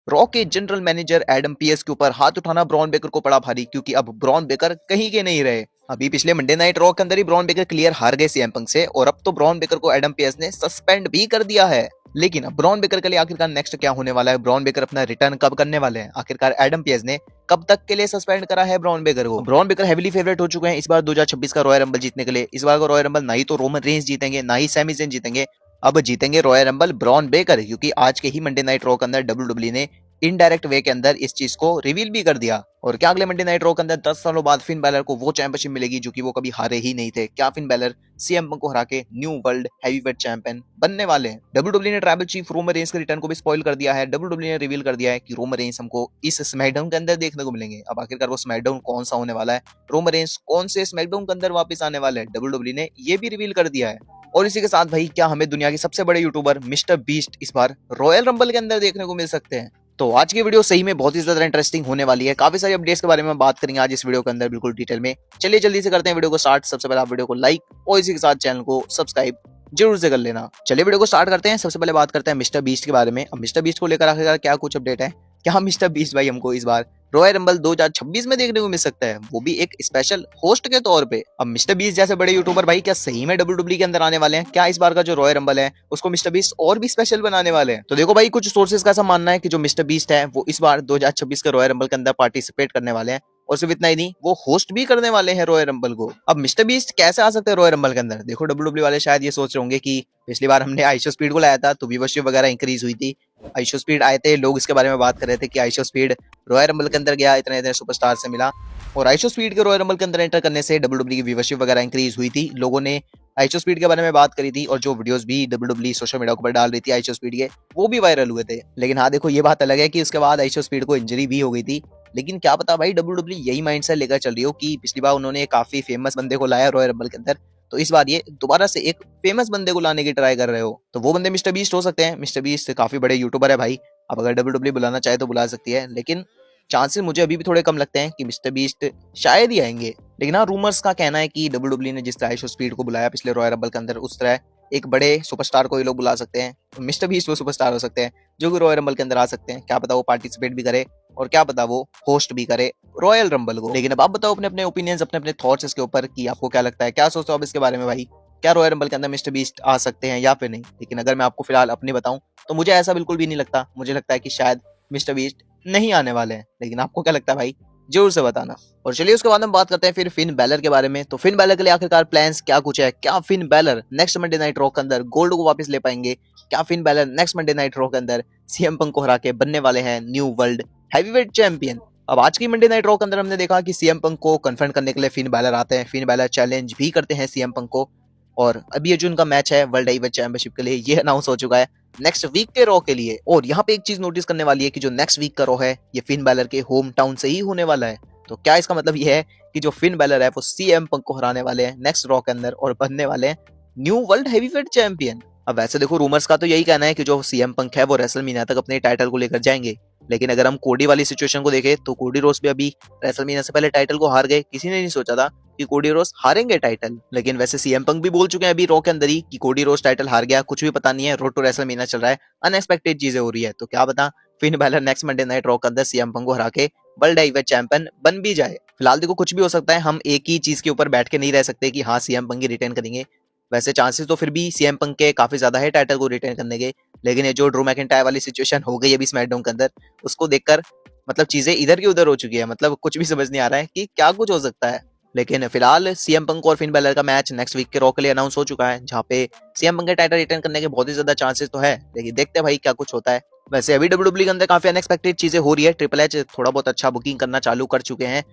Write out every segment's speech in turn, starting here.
Raw के general manager Adam PS के ऊपर हाथ उठाना ब्रॉन बेकर को पड़ा भारी, क्योंकि अब ब्रॉन बेकर कहीं के नहीं रहे। अभी पिछले मंडे नाइट रॉ के अंदर ही ब्रॉन बेकर क्लियर हार गए सीएम पंक से, और अब तो ब्रॉन बेकर को एडम पीएस ने सस्पेंड भी कर दिया है। लेकिन अब ब्रॉन बेकर के लिए आखिरकार नेक्स्ट क्या होने वाला है, ब्रॉन बेकर अपना रिटर्न कब करने वाले हैं, आखिरकार एडम पीएस ने कब तक के लिए सस्पेंड करा है ब्रॉन बेकर को। ब्रॉन बेकर हेवीली फेवरेट हो चुके हैं इस बार 2026 का रॉयल रंबल जीतने के लिए। इस बार का रॉयल रंबल ना ही तो रोमन रेंस जीतेंगे, ना ही सैमी ज़ेन जीतेंगे, अब जीतेंगे रॉयल रंबल ब्रॉन बेकर, क्योंकि आज के ही मंडे नाइट रॉ के अंदर डब्ल्यूडब्ल्यूई ने इनडायरेक्ट वे के अंदर इस चीज को रिवील भी कर दिया। और क्या अगले मंडे नाइट रॉ के अंदर 10 सालों बाद फिन बैलर को वो चैंपियनशिप मिलेगी जो कि वो कभी हारे ही नहीं थे? क्या फिन बैलर सीएम पंक को हरा के न्यू वर्ल्ड हैवीवेट चैंपियन बनने वाले हैं? डब्ल्यूडब्ल्यूई ने ट्राइबल चीफ रोमन रेंस के रिटर्न को भी स्पॉइल कर दिया है। डब्ल्यूडब्ल्यूई ने रिवील कर दिया है कि रोमन रेंस हमको इस स्मैकडाउन के अंदर देखने को मिलेंगे। अब आखिरकार वो स्मैकडाउन कौन सा होने वाला है, रोमन रेंस कौन से स्मैकडाउन के अंदर वापस आने वाले हैं, डब्ल्यूडब्ल्यूई ने ये भी रिवील कर दिया है। और इसी के साथ भाई, क्या हमें दुनिया के सबसे बड़े यूट्यूबर मिस्टर बीस्ट इस बार रॉयल रंबल के अंदर देखने को मिल सकते हैं? तो आज की वीडियो सही में बहुत ही ज्यादा इंटरेस्टिंग होने वाली है। काफी सारी अपडेट्स के बारे में बात करेंगे आज इस वीडियो के अंदर बिल्कुल डिटेल में। चलिए जल्दी से करते हैं वीडियो को स्टार्ट। सबसे पहले आप वीडियो को लाइक और इसी के साथ चैनल को सब्सक्राइब जरूर से कर लेना। चलिए वीडियो को स्टार्ट करते हैं। सबसे पहले बात करते हैं मिस्टर बीस्ट के बारे में। अब मिस्टर बीस्ट को लेकर आखिरकार क्या कुछ अपडेट है? क्या मिस्टर बीस्ट भाई हमको इस बार रॉयल रंबल 2026 में देखने को मिल सकता है, वो भी एक स्पेशल होस्ट के तौर पे? अब मिस्टर बीस्ट जैसे बड़े यूट्यूबर भाई क्या सही में डब्ल्यूडब्ल्यूई के अंदर आने वाले हैं? क्या इस बार का जो रॉयल रंबल है उसको मिस्टर बीस्ट और भी स्पेशल बनाने वाले हैं? तो देखो भाई, कुछ सोर्सेज का ऐसा मानना है कि जो मिस्टर बीस्ट है वो इस बार 2026 के रॉयल रंबल के अंदर पार्टिसिपेट करने वाले हैं, और सिर्फ इतना ही नहीं, वो होस्ट भी करने वाले हैं रॉयल रंबल को। अब मिस्टर बीस्ट कैसे आ सकते हैं रॉयल रंबल के अंदर? देखो, डब्ल्यूडब्ल्यूई वाले शायद ये सोच रहे होंगे कि पिछली बार हमने आइशो स्पीड को लाया था तो व्यूअरशिप वगैरह इंक्रीज हुई थी। आइशो स्पीड आए थे, लोग इसके बारे में बात कर रहे थे कि आइशो स्पीड रॉयल रंबल के अंदर गया, इतने इतने सुपरस्टार से मिला, और आइशो स्पीड के रॉयल रंबल के अंदर एंटर करने से डब्ल्यूडब्ल्यूई की व्यूअरशिप वगैरह इंक्रीज हुई थी। लोगों ने आइशो स्पीड के बारे में बात करी थी, और जो वीडियोस भी डब्ल्यूडब्ल्यूई सोशल मीडिया पर डाल रही थी आइशो स्पीड के, वो भी वायरल हुए थे। लेकिन हाँ देखो, ये बात अलग है कि उसके बाद आइशो स्पीड को इंजरी भी हो गई थी। लेकिन क्या पता भाई, डब्ल्यूडब्ल्यूई यही माइंडसेट लेकर चल रही हो कि पिछली बार उन्होंने काफी फेमस बंदे को लाया रॉयल रंबल के अंदर, तो इस बार ये दोबारा से एक फेमस बंदे को लाने की ट्राई कर रहे हो। तो वो बंदे मिस्टर बीस्ट हो सकते हैं। मिस्टर बीस्ट काफी बड़े यूट्यूबर है भाई, अब अगर डब्ल्यूडब्ल्यूई बुलाना चाहे तो बुला सकती है, लेकिन चांसेस मुझे अभी भी थोड़े कम लगते हैं कि मिस्टर बीस्ट शायद ही आएंगे। लेकिन हाँ, रूमर्स का कहना है कि डब्ल्यूडब्ल्यूई ने जिस तरह आइशो स्पीड को बुलाया पिछले रॉयल रंबल के अंदर, उस तरह एक बड़े सुपरस्टार को ये लोग बुला सकते हैं। मिस्टर बीस्ट वो सुपरस्टार हो सकते हैं जो कि रॉयल रंबल के अंदर आ सकते हैं। क्या पता वो पार्टिसिपेट भी करे, और क्या पता वो होस्ट भी करे रॉयल रंबल को। लेकिन अब आप बताओ अपने अपने ओपिनियंस, अपने अपने थॉट्स इसके ऊपर कि आपको क्या लगता है, क्या सोचते हो आप इसके बारे में भाई? क्या रॉयल रंबल के अंदर मिस्टर बीस्ट आ सकते हैं या फिर नहीं? लेकिन अगर मैं आपको फिलहाल अपनी बताऊं तो मुझे ऐसा बिल्कुल भी नहीं लगता। मुझे लगता है कि शायद मिस्टर बीस्ट नहीं आने वाले हैं। लेकिन आपको क्या लगता है भाई, जरूर से बताना। और चलिए उसके बाद हम बात करते हैं फिर फिन बैलर के बारे में। तो फिन बैलर के लिए आखिरकार प्लान्स क्या कुछ है? क्या Finn Balor next Monday Night Raw के अंदर गोल्ड को वापस ले पाएंगे? क्या Finn Balor next Monday Night Raw के अंदर सीएम पंक को हरा के बनने वाले हैं न्यू वर्ल्ड हैवीवेट चैंपियन? अब आज की मंडे नाइट रॉ के अंदर हमने देखा कि सीएम पंक को कन्फ्रंट करने के लिए फिन बैलर आते हैं। फिन बैलर चैलेंज भी करते हैं सीएम पंक को, और अभी ये जो उनका मैच है वर्ल्ड हैवीवेट चैंपियनशिप के लिए, ये अनाउंस हो चुका है नेक्स्ट वीक के रॉ के लिए। और यहाँ पे एक चीज नोटिस करने वाली है कि जो नेक्स्ट वीक का रॉ है ये फिन बैलर के होम टाउन से ही होने वाला है। तो क्या इसका मतलब ये है कि जो फिन बैलर है वो सीएम पंक को हराने वाले हैं नेक्स्ट रॉ के अंदर और बनने वाले हैं न्यू वर्ल्ड हैवीवेट चैंपियन? अब वैसे देखो, रूमर्स का तो यही कहना है कि जो सीएम पंक है वो रेसलमेनिया तक अपने टाइटल को लेकर जाएंगे। लेकिन अगर हम कोडी वाली सिचुएशन को देखें तो कोडी रोस भी अभी रेसलमेनिया से पहले टाइटल को हार गए। किसी ने नहीं सोचा था कि कोडी रोस हारेंगे टाइटल। लेकिन वैसे सीएम पंक भी बोल चुके हैं अभी रॉ के अंदर ही कि कोडी रोस टाइटल हार गया, कुछ भी पता नहीं है, रोड टू रेसलमेनिया चल रहा है, अनएक्सपेक्टेड चीजें हो रही है। तो क्या पता Finn Balor next Monday Night Raw के अंदर सीएम पंक को हरा के वर्ल्ड हैवीवेट चैंपियन बन भी जाए। फिलहाल देखो, कुछ भी हो सकता है। हम एक ही चीज के ऊपर बैठ के नहीं रह सकते कि हाँ सीएम पंक ही रिटेन करेंगे। वैसे चांसेस तो फिर भी सीएम पंक के काफी ज्यादा है टाइटल को रिटेन करने के। लेकिन ये जो ड्रू मैकिंटायर वाली सिचुएशन हो गई अभी स्मैकडाउन के अंदर, उसको देखकर मतलब चीजें इधर की उधर हो चुकी है। मतलब कुछ भी समझ नहीं आ रहा है कि क्या कुछ हो सकता है। लेकिन फिलहाल सीएम पंक और फिन बैलर का मैच नेक्स्ट वीक के रॉ के लिए अनाउंस हो चुका है, जहाँ पे सीएम पंक के टाइटल रिटर्न करने के बहुत ही ज्यादा चांसेस तो है। लेकिन देखते हैं भाई क्या कुछ होता है। वैसे अभी डब्ल्यूडब्ल्यूई के अंदर काफी अनएक्सपेक्टेड चीजें हो रही है। ट्रिपल एच थोड़ा बहुत अच्छा बुकिंग करना चालू कर चुके हैं,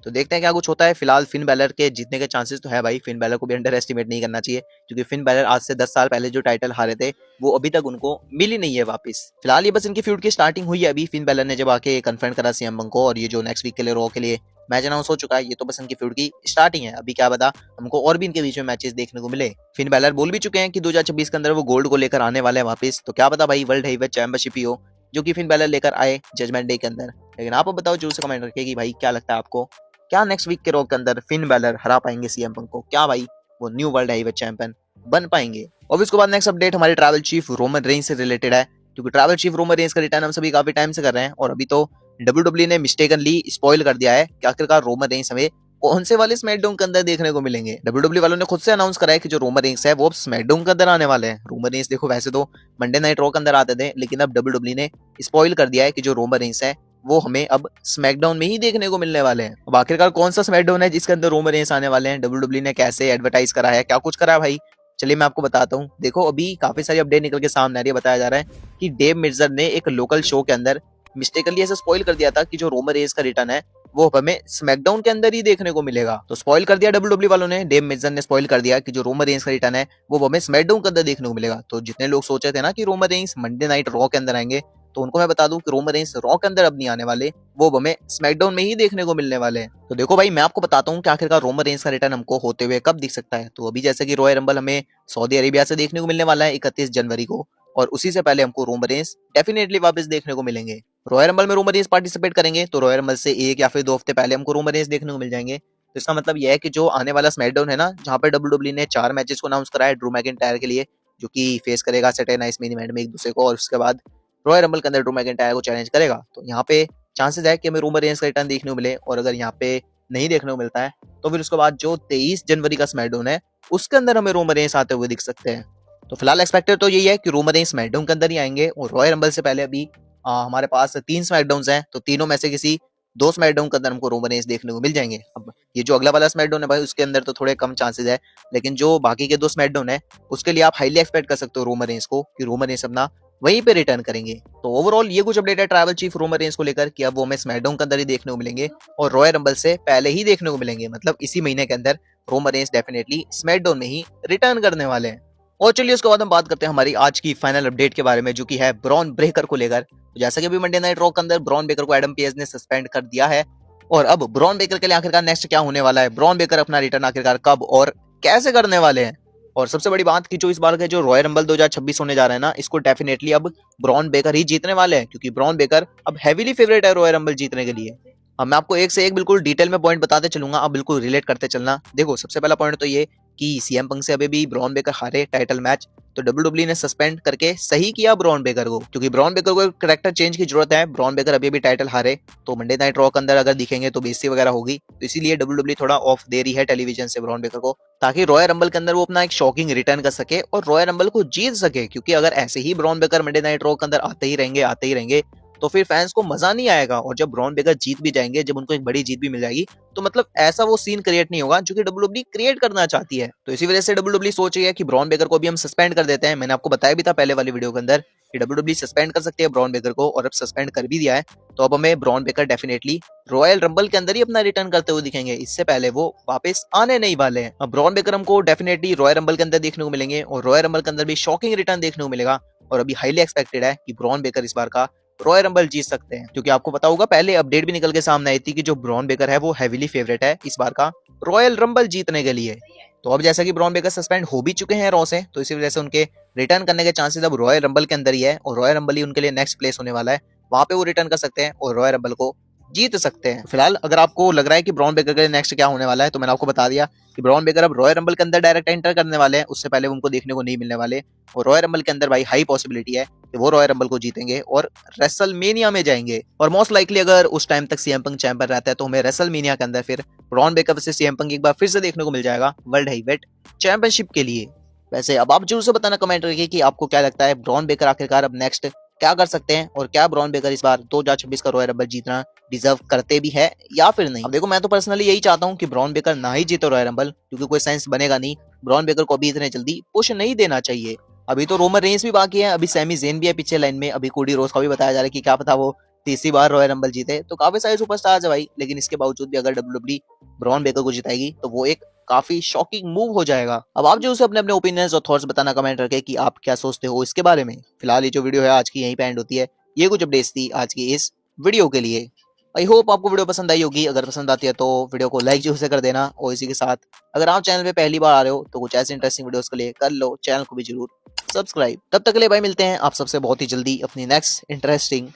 तो देखते हैं क्या कुछ होता है। फिलहाल फिन बैलर के जीतने के चांसेस तो है भाई। फिन बैलर को भी अंडर एस्टिमेट नहीं करना चाहिए, क्योंकि फिन बैलर आज से 10 साल पहले जो टाइटल हारे थे वो अभी तक उनको मिली नहीं है वापस। फिलहाल ये बस इनकी फ्यूड की स्टार्टिंग हुई है अभी। फिन बैलर ने जब आके कन्फर्म करा सीएम पंक को, और ये जो नेक्स्ट वीक के लिए रॉ के लिए मैच अनाउंस हो चुका है, ये तो बस इनकी फ्यूड की स्टार्टिंग है। अभी क्या बता हमको और भी इनके बीच में मैचेस देखने को मिले। फिन बैलर बोल भी चुके हैं कि 2026 के अंदर वो गोल्ड को लेकर आने वाले हैं वापस। तो क्या पता भाई वर्ल्ड हैवीवेट चैंपियनशिप ही हो जो कि फिन बैलर लेकर आए जजमेंट डे के अंदर। लेकिन आप बताओ जरूर से कमेंट करके कि भाई क्या लगता है आपको, क्या नेक्स्ट वीक के रॉ के अंदर फिन बैलर हरा पाएंगे सीएम पंक को? क्या भाई वो न्यू वर्ल्ड हैवीवेट चैंपियन बन पाएंगे? और उसके बाद नेक्स्ट अपडेट हमारे ट्रैवल चीफ रोमन रेंस से रिलेटेड है। क्योंकि ट्राइबल चीफ रोमन रेंस का रिटर्न हम सभी काफी टाइम से कर रहे हैं और अभी तो डब्ल्यूडब्ल्यू ने मिस्टेकनली स्पॉइल कर दिया है कि आखिरकार रोमन रेंस हमें कौन से वाले स्मैकडाउन के अंदर देखने को मिलेंगे। डब्ल्यूडब्ल्यू वालों ने खुद से अनाउंस करा है कि जो रोमन रेंस है वो अब स्मैकडाउन के अंदर आने वाले हैं। रोमन रेंस देखो वैसे तो मंडे नाइट रॉ के अंदर आते थे, लेकिन अब डब्ल्यूडब्ल्यू ने स्पॉइल कर दिया है कि जो रोमन रेंस है वो हमें अब स्मैकडाउन में ही देखने को मिलने वाले हैं। अब आखिरकार कौन सा स्मैकडाउन है जिसके अंदर रोमन रेंस आने वाले हैं, डब्ल्यूडब्ल्यू ने कैसे एडवर्टाइज करा है, क्या कुछ करा है भाई, चलिए मैं आपको बताता हूँ। देखो अभी काफी सारी अपडेट निकल के सामने आ रही है। बताया जा रहा है कि डेव मिर्जर ने एक लोकल शो के अंदर मिस्टेकली ऐसे स्पॉइल कर दिया था कि जो रोमन रेंस का रिटर्न है वो हमें स्मैकडाउन के अंदर ही देखने को मिलेगा। तो स्पॉइल कर दिया डब्ल्यूडब्ल्यू वालों ने, डेव मिर्जर ने स्पॉइल कर दिया कि जो रोमन रेंस का रिटर्न है वो हमें स्मैकडाउन के अंदर देखने को मिलेगा। तो जितने लोग सोच रहे थे ना कि Roman Reigns Monday Night Raw के अंदर आएंगे, तो उनको मैं बता दूं कि रोमन रेंस रॉ के अंदर अब नहीं आने वाले, वो हमें स्मैकडाउन में ही देखने को मिलने वाले हैं। तो देखो भाई मैं आपको बताता हूँ कि आखिरकार रोमन रेंस का रिटर्न हमको होते हुए कब दिख सकता है। तो अभी जैसे कि रॉयल रंबल हमें सऊदी अरेबिया से देखने को मिलने वाला है 31 जनवरी को, और उसी से पहले हमको रोमन रेंस डेफिनेटली वापस देखने को मिलेंगे। रॉयल रंबल में रोमन रेंस पार्टिसिपेट करेंगे तो रॉयल रंबल से 1 या फिर 2 हफ्ते पहले हमको रोमन रेंस देखने को मिल जाएंगे। तो इसका मतलब यह है कि जो आने वाला स्मैकडाउन है ना, जहाँ पे डब्ल्यूडब्ल्यू ने 4 मैचेस को अनाउंस करा है ड्रू मैकिंटायर के लिए, जो कि फेस करेगा सैटरडे नाइट मेन इवेंट में एक दूसरे को, और उसके बाद रॉयल रंबल के अंदर ड्रू मैकिंटायर को चैलेंज करेगा। तो यहाँ पे चांसेस है कि हमें रोमन रेंस का रिटर्न देखने को मिले, और अगर यहाँ पे नहीं देखने को मिलता है तो फिर उसके बाद जो 23 जनवरी का स्मैकडाउन है उसके अंदर हमें रोमन रेंस आते हुए दिख सकते हैं। तो फिलहाल एक्सपेक्टेड तो यही है कि रोमन रेंस स्मैकडाउन के अंदर ही आएंगे, और रॉयल रंबल से पहले अभी हमारे पास 3 स्मैकडाउन्स हैं, तो तीनों में से किसी 2 स्मैकडाउन के अंदर हमको रोमन रेंस देखने को मिल जाएंगे। अब ये जो अगला वाला स्मैकडाउन है भाई उसके अंदर तो थोड़े कम चांसेस है, लेकिन जो बाकी के 2 स्मैकडाउन है उसके लिए आप हाईली एक्सपेक्ट कर सकते हो रोमन रेंस को, कि रोमन रेंस अपना वहीं पे रिटर्न करेंगे। तो ओवरऑल ये कुछ अपडेट है ट्राइबल चीफ रोमन रेंस को लेकर कि अब वो हमें स्मैकडाउन के अंदर ही देखने को मिलेंगे और रॉयल रंबल से पहले ही देखने को मिलेंगे। मतलब इसी महीने के अंदर रोमन रेंस डेफिनेटली स्मैकडाउन में ही रिटर्न करने वाले हैं। और चलिए उसके बाद हम बात करते हैं हमारी आज की फाइनल अपडेट के बारे में, जो कि है ब्रॉन ब्रेकर को लेकर। तो जैसा कि अभी मंडे नाइट रॉ के अंदर ब्रॉन ब्रेकर को एडम पेज ने सस्पेंड कर दिया है, और अब ब्रॉन ब्रेकर के लिए आखिरकार नेक्स्ट क्या होने वाला है, ब्रॉन ब्रेकर अपना रिटर्न आखिरकार कब और कैसे करने वाले हैं। और सबसे बड़ी बात की जो इस बार का जो रॉयल रंबल 2026 होने जा रहा है ना, इसको डेफिनेटली अब ब्रॉन ब्रेकर ही जीतने वाले हैं, क्योंकि ब्रॉन ब्रेकर अब हैवीली फेवरेट है रॉयल रंबल जीतने के लिए। अब मैं आपको एक से एक बिल्कुल डिटेल में पॉइंट बताते चलूंगा, अब बिल्कुल रिलेट करते चलना। देखो सबसे पहला पॉइंट तो ये कि सीएम पंक से अभी भी ब्रॉन ब्रेकर हारे टाइटल मैच, तो डब्ल्यूडब्ल्यू ने सस्पेंड करके सही किया ब्रॉन ब्रेकर को, क्योंकि ब्रॉन ब्रेकर को कैरेक्टर चेंज की जरूरत है। ब्रॉन ब्रेकर अभी भी टाइटल हारे तो मंडे नाइट रॉ के अंदर अगर दिखेंगे तो बेइज्जती वगैरह होगी, तो इसीलिए डब्ल्यूडब्ल्यू थोड़ा ऑफ दे रही है टेलीविजन से ब्रॉन ब्रेकर को, ताकि रॉयल रंबल के अंदर वो अपना एक शॉकिंग रिटर्न कर सके और रॉयल रंबल को जीत सके। क्योंकि अगर ऐसे ही Braun breaker Monday Night Raw के अंदर आते ही रहेंगे तो फिर फैंस को मजा नहीं आएगा, और जब ब्रॉन ब्रेकर जीत भी जाएंगे, जब उनको एक बड़ी जीत भी मिल जाएगी, तो मतलब ऐसा वो सीन क्रिएट नहीं होगा जो कि डब्ल्यूडब्ल्यू क्रिएट करना चाहती है। तो इसी वजह से डब्ल्यूडब्ल्यू सोच रही है कि ब्रॉन ब्रेकर को भी हम सस्पेंड कर देते हैं। मैंने आपको बताया भी था पहले वाली वीडियो के अंदर कि डब्ल्यूडब्ल्यू सस्पेंड कर सकती है ब्रॉन ब्रेकर को, और अब सस्पेंड कर भी दिया है। तो अब हमें Bron Breakker definitely royal rumble के अंदर ही अपना रिटर्न करते हुए दिखेंगे, इससे पहले वो वापस आने नहीं वाले हैं। अब ब्रॉन ब्रेकर हमको डेफिनेटली रॉयल रंबल के अंदर देखने को मिलेंगे, और रॉयल रंबल के अंदर भी शॉकिंग रिटर्न देखने को मिलेगा। और अभी हाईली एक्सपेक्टेड है कि ब्रॉन ब्रेकर इस बार का रॉयल रंबल जीत सकते हैं, क्योंकि आपको पता होगा पहले अपडेट भी निकल के सामने आई थी कि जो ब्रॉन ब्रेकर है वो हैवीली फेवरेट है इस बार का रॉयल रंबल जीतने के लिए। तो अब जैसा कि ब्रॉन ब्रेकर सस्पेंड हो भी चुके हैं रॉ से, तो इसी वजह से उनके रिटर्न करने के चांसेस अब रॉयल रंबल के अंदर ही है, और रॉयल रंबल ही उनके लिए नेक्स्ट प्लेस होने वाला है। वहां पे वो रिटर्न कर सकते हैं और रॉयल रंबल को जीत सकते हैं। फिलहाल अगर आपको लग रहा है कि ब्रॉन ब्रेकर के लिए नेक्स्ट क्या होने वाला है, तो मैंने आपको बता दिया कि ब्रॉन ब्रेकर अब रॉयल रंबल के अंदर डायरेक्ट एंटर करने वाले हैं, उससे पहले उनको देखने को नहीं मिलने वाले। और रॉयल रंबल के अंदर भाई हाई पॉसिबिलिटी है कि वो रॉयल रंबल को जीतेंगे और रेसलमेनिया में जाएंगे। और मोस्ट लाइकली अगर उस टाइम तक सीएम पंक चैंपियन रहता है तो हमें रेसलमेनिया के अंदर फिर Bron Breakker versus CM Punk एक बार फिर से देखने को मिल जाएगा वर्ल्ड हेवीवेट चैंपियनशिप के लिए। वैसे अब आप जरूर से बताना कमेंट करके कि आपको क्या लगता है ब्रॉन ब्रेकर आखिरकार अब नेक्स्ट क्या कर सकते हैं, और क्या ब्रॉन ब्रेकर इस बार 2026 का रॉयल रंबल जीतना डिजर्व करते भी है या फिर नहीं। अब देखो मैं तो पर्सनली यही चाहता हूँ कि ब्रॉन ब्रेकर ना ही जीते रॉयल रंबल, क्योंकि कोई सेंस बनेगा नहीं। ब्रॉन ब्रेकर को अभी इतने जल्दी पुश नहीं देना चाहिए। अभी तो रोमन रेंस भी बाकी है, अभी सैमी ज़ेन भी है पीछे लाइन में, अभी कोडी रोज का भी बताया जा रहा है कि क्या पता वो तीसरी बार रॉयल रंबल जीते। तो काफी सारे सुपरस्टार्स है भाई, लेकिन इसके बावजूद भी अगर डब्ल्यूडब्ल्यू ब्रॉन ब्रेकर को जिताएगी तो वो एक काफी शॉकिंग मूव हो जाएगा। अब आप जो उसे अपने अपने ओपिनियंस और थॉट्स बताना कमेंट करके कि आप क्या सोचते हो इसके बारे में। फिलहाल ये जो वीडियो है आज की यहीं पे एंड होती है। ये कुछ अपडेट्स थी आज की इस वीडियो के लिए। आई होप आपको वीडियो पसंद आई होगी। अगर पसंद आती है तो वीडियो को लाइक जरूर से कर देना, और इसी के साथ अगर आप चैनल पे पहली बार आ रहे हो तो कुछ ऐसे इंटरेस्टिंग वीडियोस के लिए कर लो चैनल को भी जरूर सब्सक्राइब। तब तक के लिए भाई मिलते हैं आप सबसे बहुत ही जल्दी अपनी नेक्स्ट इंटरेस्टिंग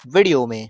वीडियो में।